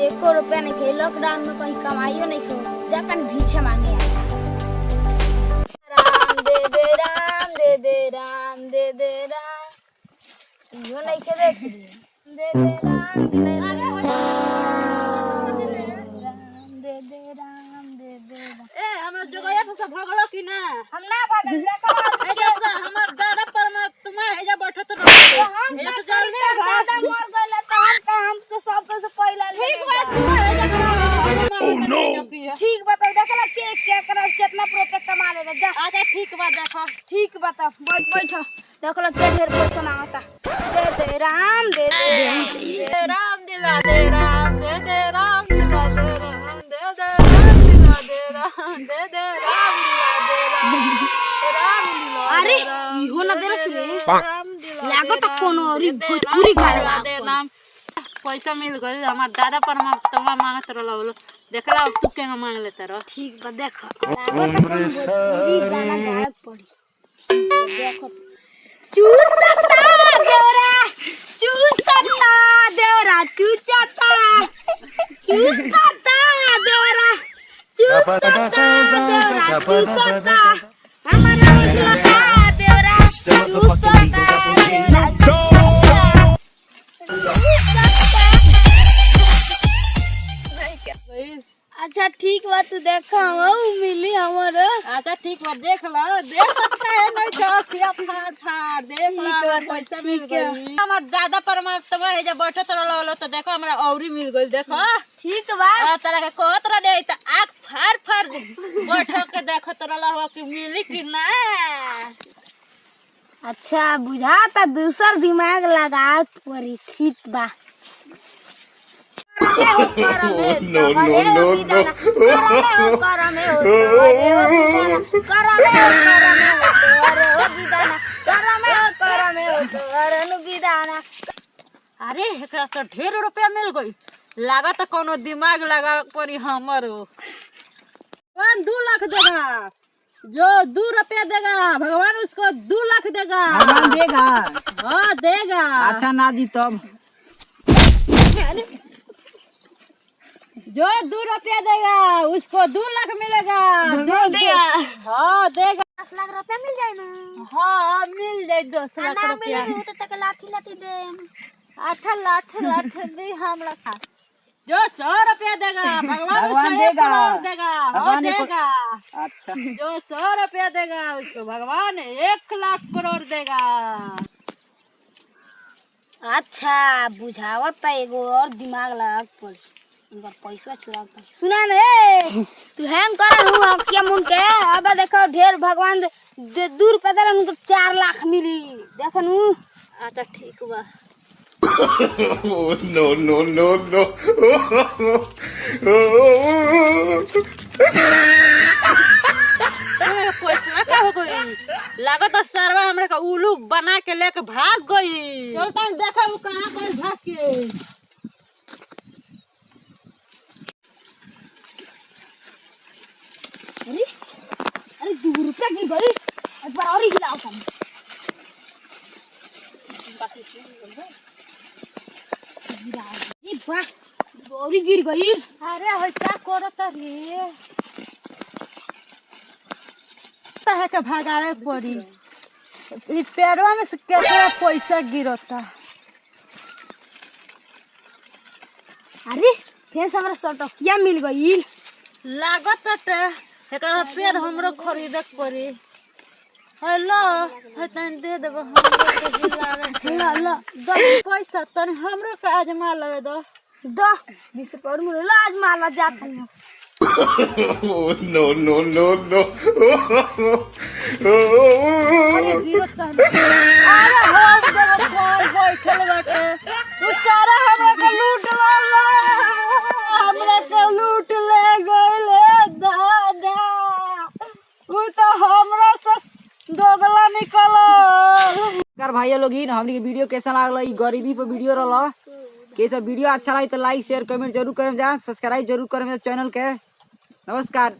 एको रुपया नहीं खे। लॉकडाउन में कहीं कमाइयो नहीं खो, जाकर भीछे मांगे आज। राम दे दे राम दे दे राम दे दे राम, यो नहीं खे देख दे दे राम दे दे राम दे दे राम दे दे राम। ए हमरा जगह पे सब भगलो कि ना? हम ना भागल देखा ए जैसा हमर दादा पर में तुम एजा बैठत रहो। हम एजा से चल नहीं दादा मर गइल त हम तो सब से पहला ले। ठीक बात तू एजा करा। ओह नो ठीक बता देखला के क्या करा कितना रुपया कमा ले जा। आजा ठीक बात देखो। ठीक बता बैठ देखला के ढेर पैसा मांगता। दे दे राम दे दे राम दिला दे राम दे दे राम दिला दे राम दे दे राम दिला दे राम दे दे राम दिला दे राम दिला। अरे इहो ना दे रसले राम दिला लागत कोनो और भोजपुरी गाना दे नाम पैसा मिल गइल। हमर दादा पर में तमा मांगत रहलो देखला तू के मांग लेता रह। ठीक बा देख लागत भोजपुरी गाना गायक पड़ी देखो। चूसता देवरा चूसता देवरा चूसता देवरा चूसता देवरा चूसता हमारा चूसता देवरा चूसता अच्छा ठीक बा तू देखा मिली हमर। अच्छा ठीक बा देख ला देख सकता है नहीं तो क्या फाड़ फाड़ देख ला पैसा मिल गई। हमर दादा पर में तब एजा बैठत रहलो तो देखो हमरा औरी मिल गइल देखो। ठीक बा तरह के कहत रहे त आँख फाड़ फाड़ बैठ के देखत रहलो कि मिली कि ना। अच्छा बुझाता दूसर दिमाग लगा पड़ी। ठीक बा no, no, no, no. अरे एकरा तो ढेर रुपया मिल गई। लागत कोनो दिमाग लगा पड़ी हमरो। 2 लाख देगा जो 2 रुपया देगा भगवान उसको 2 लाख देगा। भगवान देगा? हाँ देगा। अच्छा ना दी तब जो 2 रुपया देगा उसको 2 लाख मिलेगा। देगा। हाँ देगा। 10 लाख रुपया मिल जाए ना। हाँ मिल जाए 10 लाख रुपया। तक लाठी लाठी दे 8 लाख दी हम रखा। जो 100 रुपया देगा भगवान भगवान उसको 1 देगा। करोड़ देगा। हाँ भगवान देगा। अच्छा जो 100 रुपया देगा उसको भगवान 1 लाख करोड़ देगा। अच्छा बुझावत एगो और दिमाग लगा पड़ी इनका पैसा चुरा कर। सुना ना तू हैंग कर हम क्या मुन के अब देखो ढेर भगवान 2 रुपया दे उनको 4 लाख मिली देखो नु। अच्छा ठीक बा। no, no, no, no. पैसा का हो गई? लागत सरवा हमरा का उल्लू बना के लेके भाग गई। चलता देखा वो कहां गई भाग के। अरे 2 रुपया की गई एक बार और ही हिलाओ तुम। ये वाह गौरी गिर गई। अरे होय का करत रे है के भागावे पड़ी। ई पैरवा में से केतना पैसा गिरता। अरे फिर से हमारा सटकिया मिल गई। लागत एकरा पेड़ हमरो खरीदे के पड़ी। हेलो है तन दे देबो हमरो के दिलावे। ला ला पैसा तन हमरो के आजमा लगे दो। 20 पर मुझे लाज माला जाता है। no, no, no, no. अरे हम देखो कौन बैठल बाटे। तू सारा हमरा के लूट वाला हमरा के लूट ले गइले दादा। वो तो हमरा से दोगला निकलल। कर भाई लोग हमनी के वीडियो कैसा लागल? ई गरीबी पे वीडियो रहला के सब वीडियो अच्छा लगे तो लाइक शेयर कमेंट जरूर करें। जा सब्सक्राइब जरूर करें चैनल के। नमस्कार।